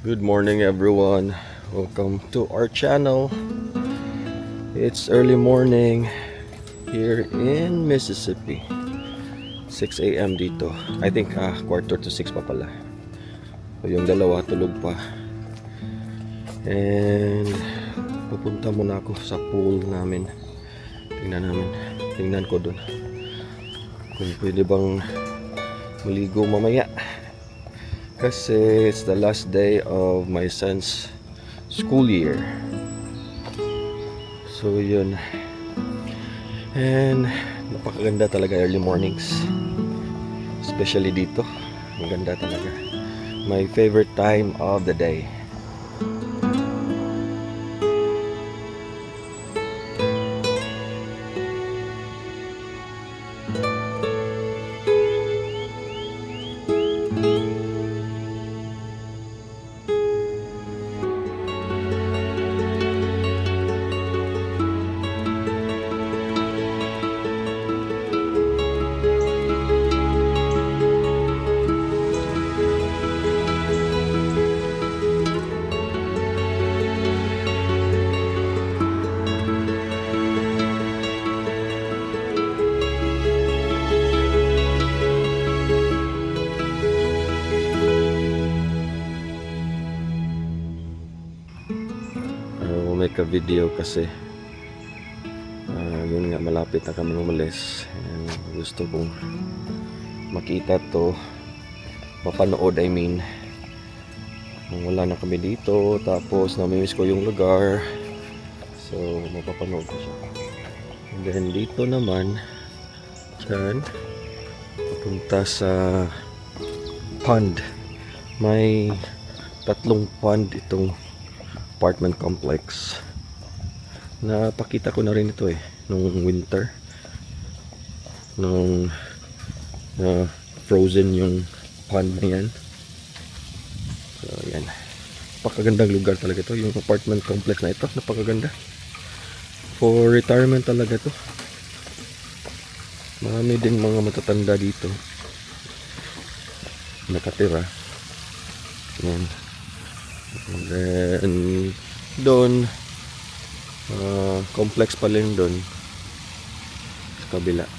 Good morning everyone. Welcome to our channel. It's early morning here in Mississippi. 6 a.m. dito. I think quarter to 6 pa pala. So, yung dalawa tulog pa. And pupunta muna ako sa pool namin. Tingnan ko dun kung pwede bang maligo mamaya. Kasi it's the last day of my son's school year. So yun. And napakaganda talaga early mornings. Especially dito. Maganda talaga. My favorite time of the day. Make a video kasi yun nga, malapit na kami umalis and gusto kong makita to, mapanood. Wala na kami dito, tapos namimiss ko yung lugar, so mapapanood ko siya. And then dito naman dyan, papunta sa pond. May 3 pond itong apartment complex. Napakita ko na rin ito nung winter, nung frozen yung pond na yan. So yan, napakagandang lugar talaga ito, yung apartment complex na ito. Napakaganda, for retirement talaga ito. Marami din mga matatanda dito nakatira. Yan. And then doon complex pa rin doon sa kabila.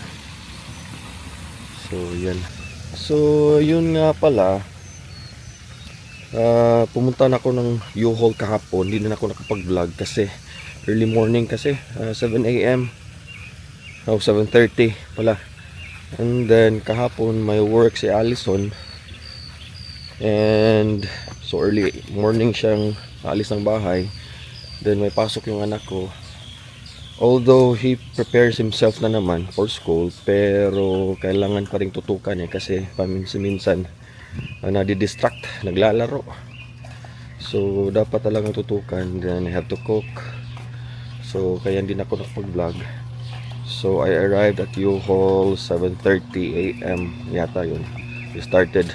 So yan. So yun nga pala, pumunta na ako ng U-Haul kahapon. Hindi na ako nakapag-vlog kasi early morning kasi, 7 a.m. 7:30 pala. And then kahapon may work si Allison, and so early morning siyang alis ng bahay. Then may pasok yung anak ko. Although he prepares himself na naman for school, pero kailangan pa rin tutukan kasi paminsan-minsan nadidistract, naglalaro. So dapat talagang tutukan. Then I have to cook. So kaya hindi na ako nakapag-vlog. So I arrived at U-Haul 7:30 a.m. yata yun. We started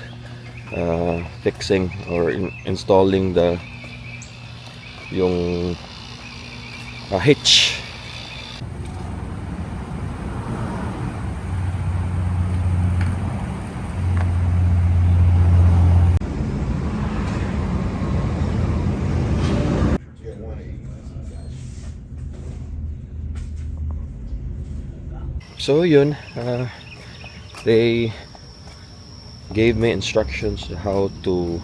fixing or installing yung hitch. So yun, they gave me instructions how to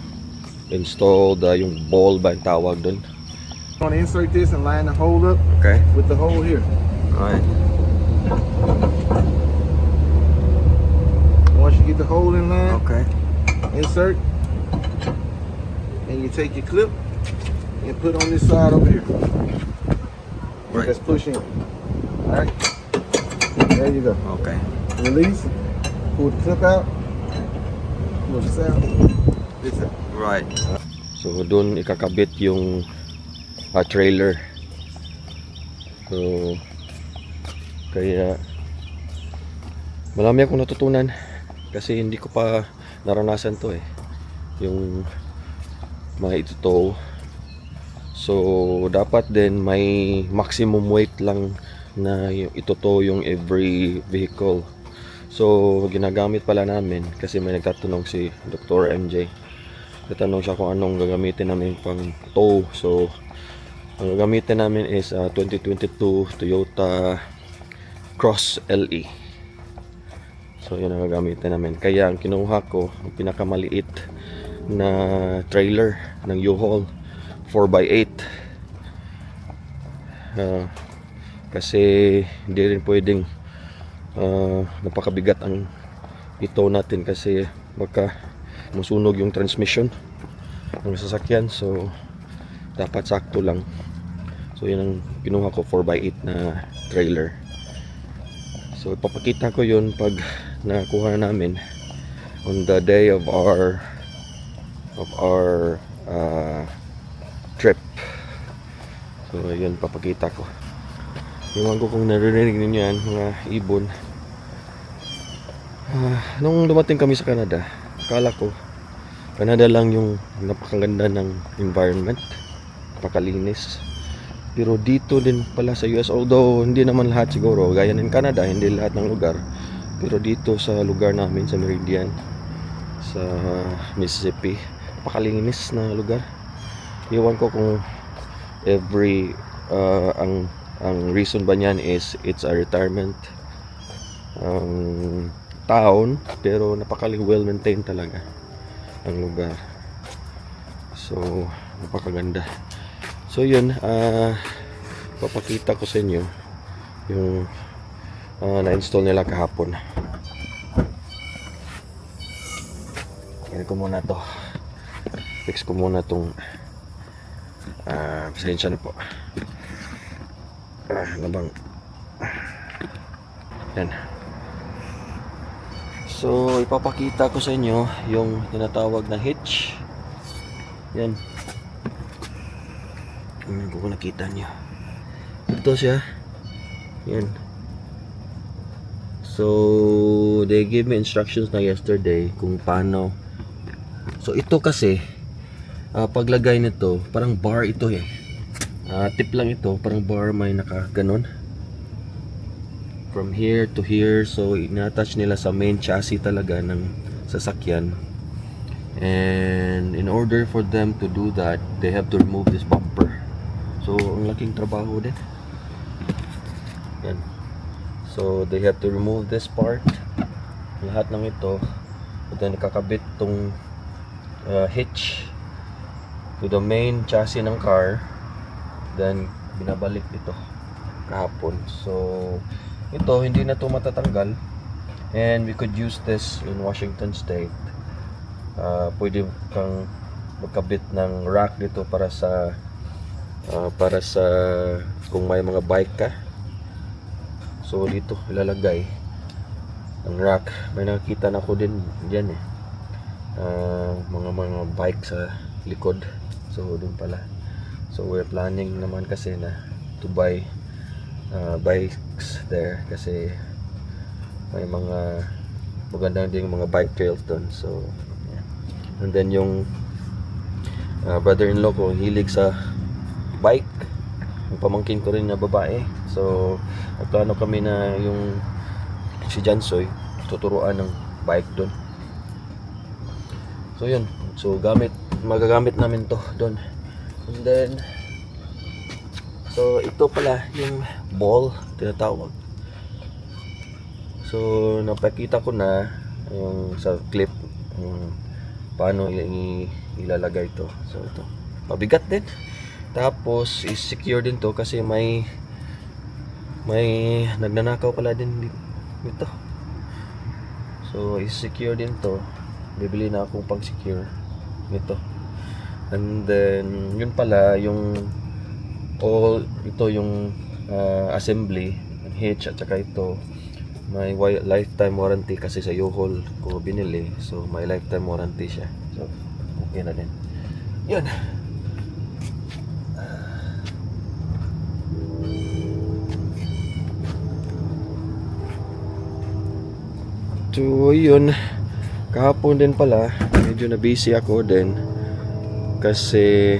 install yung ball ba ang tawag doon. I'm going to insert this and line the hole up Okay. with the hole here. Alright. Once you get the hole in line, Okay. insert, and you take your clip and put on this side over here. Right. That's pushing. Alright. There you go. Okay. Release. Pull the clip out. Pull this out. This out. Right. So doon ikakabit yung trailer. So kaya marami akong natutunan kasi hindi ko pa naranasan to yung mga ito. So dapat din may maximum weight lang na ito yung every vehicle. So ginagamit pala namin kasi may nagtatanong si Dr. MJ tatanong siya kung anong gagamitin namin pang tow. So ang gagamitin namin is 2022 Toyota Cross LE. So yun ang gagamitin namin. Kaya ang kinuha ko, ang pinakamaliit na trailer ng U-Haul 4x8. Kasi hindi rin pwedeng napakabigat ang ito natin kasi baka masunog yung transmission ng sasakyan. So dapat sakto lang. So yun ang kinuha ko, 4x8 na trailer. So ipapakita ko yun pag nakuha namin on the day of our trip. So yun, papakita ko. Iwan ko kung naririnig ninyo yan, mga ibon. Nung dumating kami sa Canada, akala ko Canada lang yung napakaganda ng environment, napakalinis. Pero dito din pala sa US, although hindi naman lahat siguro, gaya ng Canada, hindi lahat ng lugar. Pero dito sa lugar namin, sa Meridian, sa Mississippi, napakalinis na lugar. Iwan ko kung ang reason ba niyan is it's a retirement town, pero napakali well maintained talaga ang lugar. So napakaganda. So yun, papakita ko sa inyo yung na-install nila kahapon. Kaya ko muna to, fix ko muna tong pasensya na po. Ano bang yan. So ipapakita ko sa inyo yung tinatawag na hitch. Yan, kung nakita nyo, ito siya. Yan. So they gave me instructions na yesterday kung paano. So ito kasi paglagay nito, parang bar ito eh. Tip lang ito, parang bar, may nakaganon from here to here. So ina-attach nila sa main chassis talaga ng sasakyan. And in order for them to do that, they have to remove this bumper. So ang laking trabaho din. Yan. So they have to remove this part, lahat ng ito. And then nakakabit tong hitch to the main chassis ng car. Then binabalik ito kahapon. So ito hindi na to matatanggal, and we could use this in Washington State. Pwede kang magkabit ng rack dito para sa kung may mga bike ka. So dito ilalagay ang rack. May nakita na ko din diyan eh, mga bike sa likod. So doon pala. So we're planning naman kasi na to buy bikes there kasi may mga maganda din mga bike trails doon. So yeah. And then yung brother-in-law ko hilig sa bike, yung pamangkin ko rin na babae. So nagplano kami na yung si Jansoy tuturuan ng bike doon. So yun, so magagamit namin to doon. And then so ito pala yung ball tinatawag. So napakita ko na yung sa clip paano ilalagay ito. So ito mabigat din, tapos is-secure din to kasi may nagnanakaw pala din dito. So is-secure din to. Bibili na akong pang-secure nito. And then yun pala yung ito yung assembly, hitch, at saka ito may lifetime warranty kasi sa U-Haul ko binili. So may lifetime warranty siya. So okay na din. Yun. So yun, kahapon din pala medyo na busy ako din kasi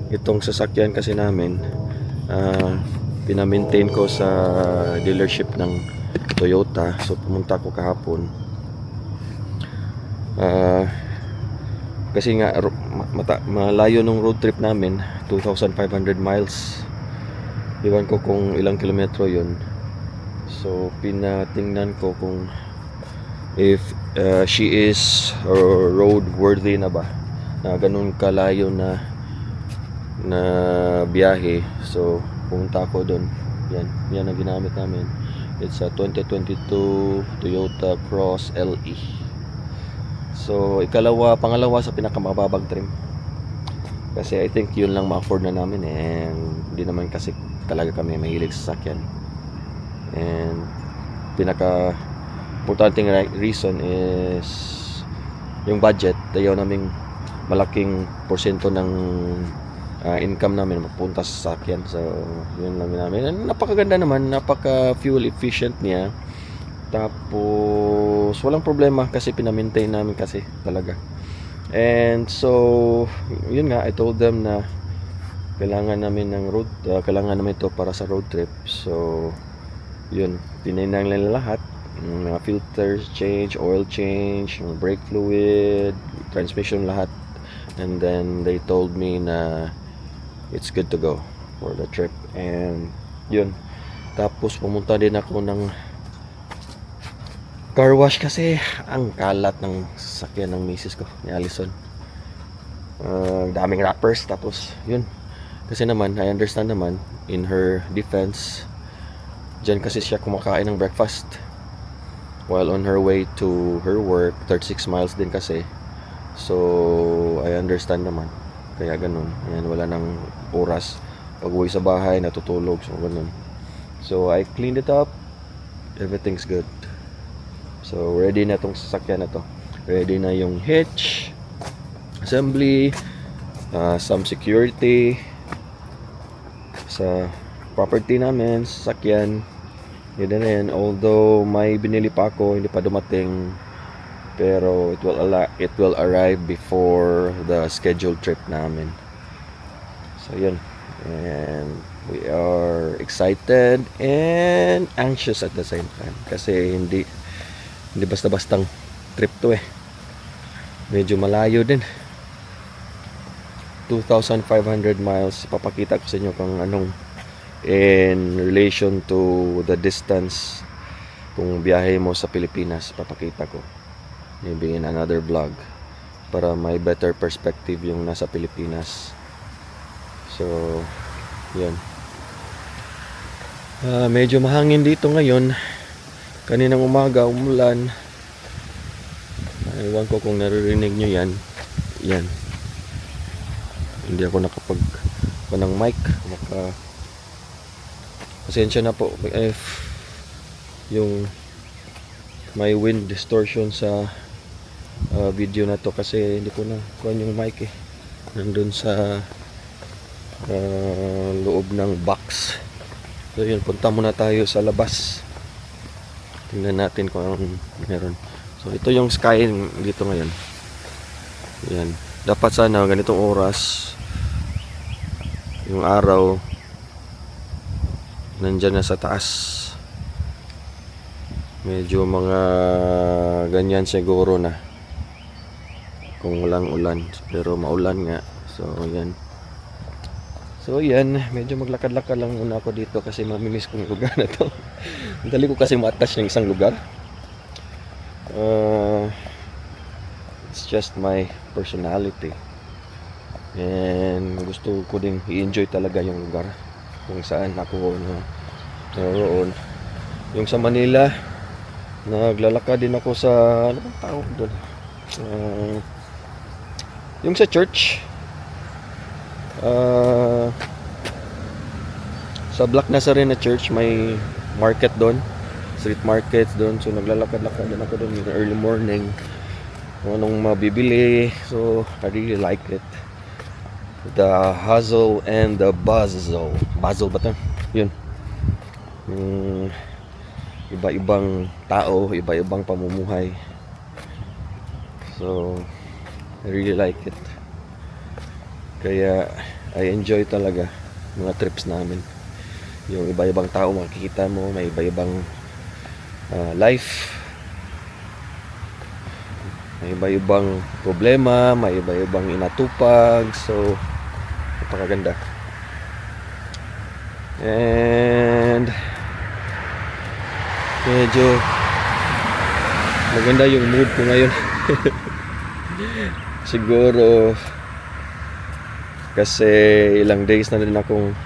itong sasakyan kasi namin pinamaintain ko sa dealership ng Toyota. So pumunta ko kahapon Kasi nga malayo nung road trip namin, 2,500 miles. Iwan ko kung ilang kilometro yun. So pinatingnan ko kung if she is road worthy na ba, na ganun kalayo na biyahe. So pumunta ako doon. Yan ang ginamit namin. It's a 2022 Toyota Cross LE. So pangalawa sa pinakamababang trim. Kasi I think yun lang ma-afford na namin, and hindi naman kasi talaga kami mahilig sa sakyan. And pinaka importanteng reason is yung budget. Ayaw naming malaking porsyento ng income namin mapunta sa sakyan. So yun lang namin. And napakaganda naman, napaka fuel efficient niya. Tapos walang problema kasi pinamaintain namin kasi talaga. And so yun nga, I told them na kailangan namin ng kailangan namin ito para sa road trip. So yun, pinainan nila lahat, mga filters change, oil change, brake fluid, transmission, lahat. And then they told me na it's good to go for the trip. And yun, tapos pumunta din ako ng car wash kasi ang kalat ng sasakyan ng misis ko, ni Allison. Daming wrappers. Tapos yun, kasi naman I understand naman, in her defense, dyan kasi siya kumakain ng breakfast while on her way to her work. 36 miles din kasi. So I understand naman, kaya ganun. Ayan, wala nang oras pag uwi sa bahay, natutulog. So ganun. So I cleaned it up, everything's good. So ready na tong sasakyan na to. Ready na yung hitch, assembly, some security sa property namin, sasakyan. Yun na yan. Although may binili pa ako, hindi pa dumating, pero it will arrive before the scheduled trip namin. So yun. And we are excited and anxious at the same time, kasi hindi basta-bastang trip to eh. Medyo malayo din. 2,500 miles. Papakita ko sa inyo kung anong in relation to the distance kung biyahe mo sa Pilipinas. Papakita ko maybe in another vlog para may better perspective yung nasa Pilipinas. So yun, medyo mahangin dito ngayon. Kaninang umaga umulan. Ewan ko kung naririnig nyo yan. Yan, hindi ako nakapag ng mic. Pasensya na po if yung may wind distortion sa video na to, kasi hindi ko na kuha yung mic eh. Nandun sa loob ng box. So yun, punta muna tayo sa labas. Tingnan natin kung anong meron. So ito yung sky dito ngayon. Yan. Dapat sana ganitong oras yung araw nandyan na sa taas. Medyo mga ganyan siguro na kung walang ulan, pero maulan nga. So yan, medyo maglakad-lakad lang muna ako dito kasi mamimiss ko yung lugar na to. Dali ko kasi ma-attach ng isang lugar. It's just my personality, and gusto ko ding i-enjoy talaga yung lugar kung saan ako naroon. Yung sa Manila, naglalakad din ako sa ano bang tawag doon, yung sa church, sa Black Nazarene Church. May market doon, street markets doon. So naglalakad-lakad din ako doon in the early morning, kung anong mabibili. So I really like it, the hustle and the bustle. Bustle ba ito? Yun, iba-ibang tao, iba-ibang pamumuhay. So I really like it, kaya I enjoy talaga mga trips namin. Yung iba-ibang tao makikita mo, may iba-ibang life. May iba-ibang problema, may iba-ibang inatupag. So, napakaganda. And medyo maganda yung mood ko ngayon. Siguro kasi ilang days na rin akong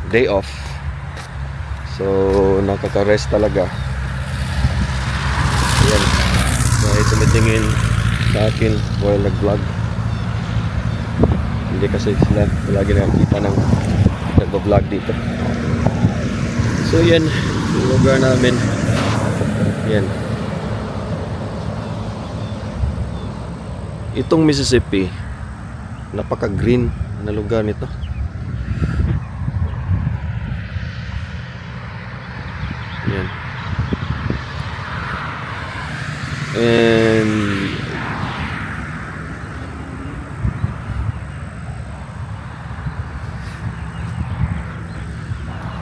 day off. So, nakaka-rest talaga. Ayan. May tumitingin sa akin while nag-vlog. Hindi kasi sila lagi nakikita ng nag-vlog dito. So yan, yung lugar namin. Yan. Itong Mississippi, napaka-green na lugar nito. Yan. And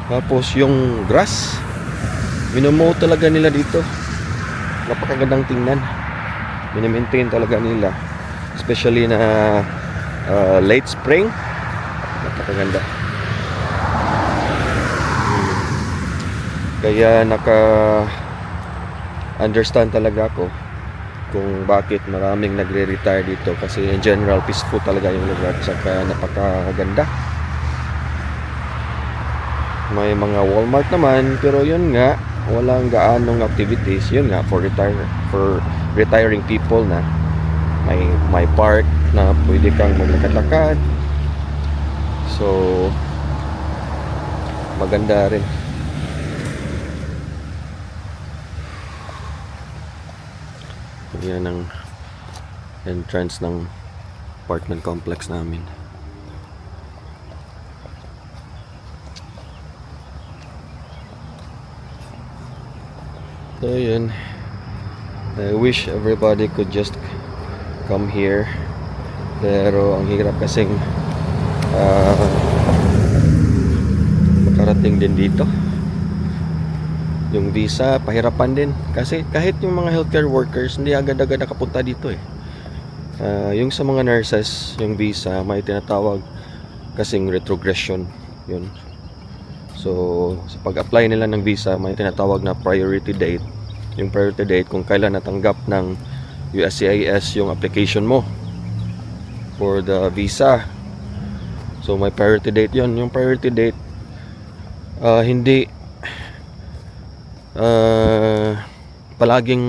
tapos yung grass, minomow talaga nila dito. Napakagandang tingnan. Minimaintain talaga nila. Especially na late spring. Napakaganda. Kaya understand talaga ako kung bakit maraming nagre-retire dito, kasi in general peaceful talaga yung lugar, saka napakaganda. May mga Walmart naman, pero yun nga, walang gaanong activities. Yun nga, for retiring people na may park na pwede kang maglakad-lakad. So maganda rin. Yan ang entrance ng apartment complex namin. So yun, I wish everybody could just come here, pero ang hirap kasing makarating din dito. Yung visa, pahirapan din. Kasi kahit yung mga healthcare workers, hindi agad-agad nakapunta dito eh. Yung sa mga nurses, yung visa, may tinatawag kasing retrogression. Yun. So, sa pag-apply nila ng visa, may tinatawag na priority date. Yung priority date, kung kailan natanggap ng USCIS yung application mo for the visa. So, may priority date yun. Yung priority date, hindi palaging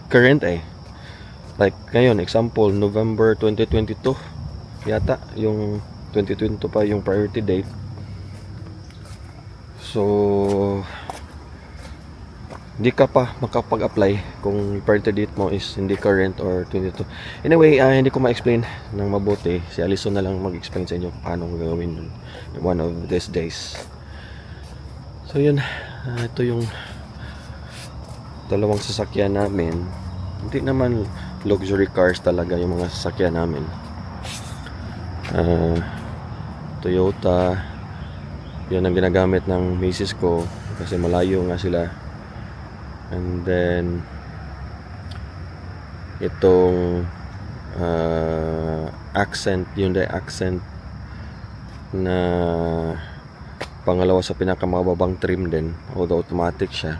current eh. Like ngayon, example, November 2022 yata yung 2022 pa yung priority date. So hindi ka pa makapag-apply kung priority date mo is hindi current or 22. Anyway, hindi ko ma-explain ng mabuti. Si Alison na lang mag-explain sa inyo paano gagawin one of these days. So yun, ito yung dalawang sasakyan namin. Hindi naman luxury cars talaga yung mga sasakyan namin. Toyota. Yan ang ginagamit ng misis ko kasi malayo nga sila. And then itong Accent, Hyundai Accent na pangalawa sa pinakamababang trim din, although automatic siya.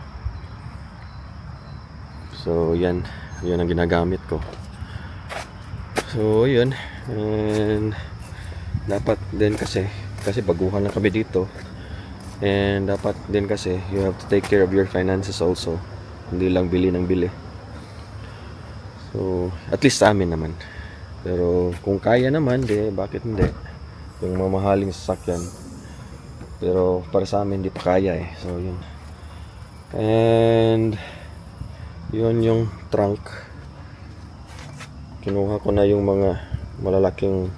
So yan ang ginagamit ko. So yun, and dapat din kasi baguhan na kami dito, and dapat din kasi you have to take care of your finances also, hindi lang bili ng bili. So at least sa amin naman, pero kung kaya naman, bakit hindi, yung mamahaling sasakyan. Pero para sa amin hindi pa kaya eh. So yun, and yun yung trunk. Kinuha ko na yung mga malalaking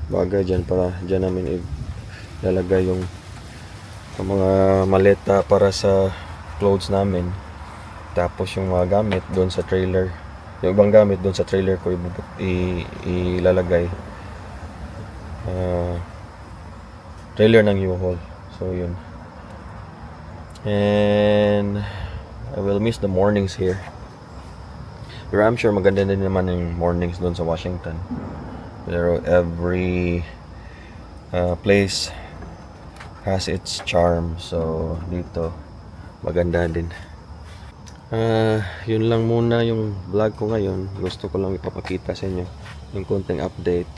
bagay dyan para dyan namin ilalagay yung mga maleta para sa clothes namin. Tapos yung mga gamit doon sa trailer, yung ibang gamit doon sa trailer ko ilalagay. Trailer ng U-Haul. So yun. And I will miss the mornings here. Pero I'm sure maganda din naman yung mornings doon sa Washington. Pero every place has its charm. So dito maganda din. Yun lang muna yung vlog ko ngayon. Gusto ko lang ipapakita sa inyo yung konting update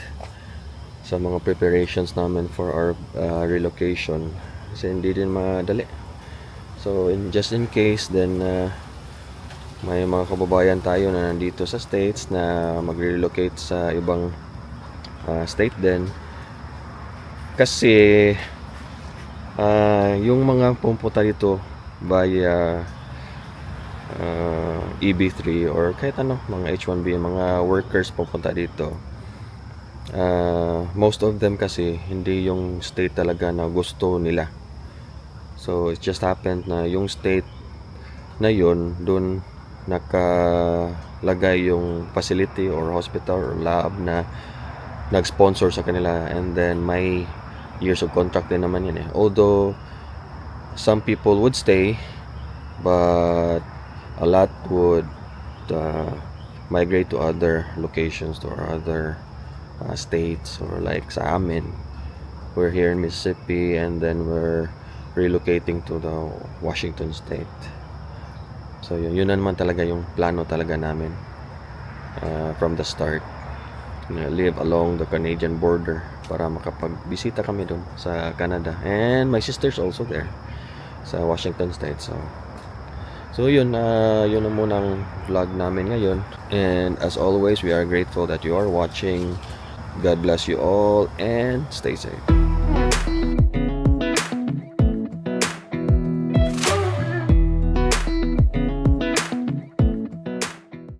sa mga preparations namin for our relocation. Kasi hindi din madali. So just in case then may mga kababayan tayo na nandito sa States na magre-relocate sa ibang state din. Kasi yung mga pumunta dito via EB3 or kahit ano, mga H1B, mga workers pupunta dito. Most of them kasi hindi yung state talaga na gusto nila. So it just happened na yung state na yun, dun nakalagay yung facility or hospital or lab na nag-sponsor sa kanila, and then may years of contract din naman yan eh. Although some people would stay, but a lot would migrate to other locations, to other states, or like sa amin, we're here in Mississippi and then we're relocating to the Washington state. So yun na naman talaga yung plano talaga namin from the start. Live along the Canadian border para makapagbisita kami dun sa Canada, and my sister's also there sa Washington state. So yun na muna ang vlog namin ngayon, and as always we are grateful that you are watching. God bless you all and stay safe.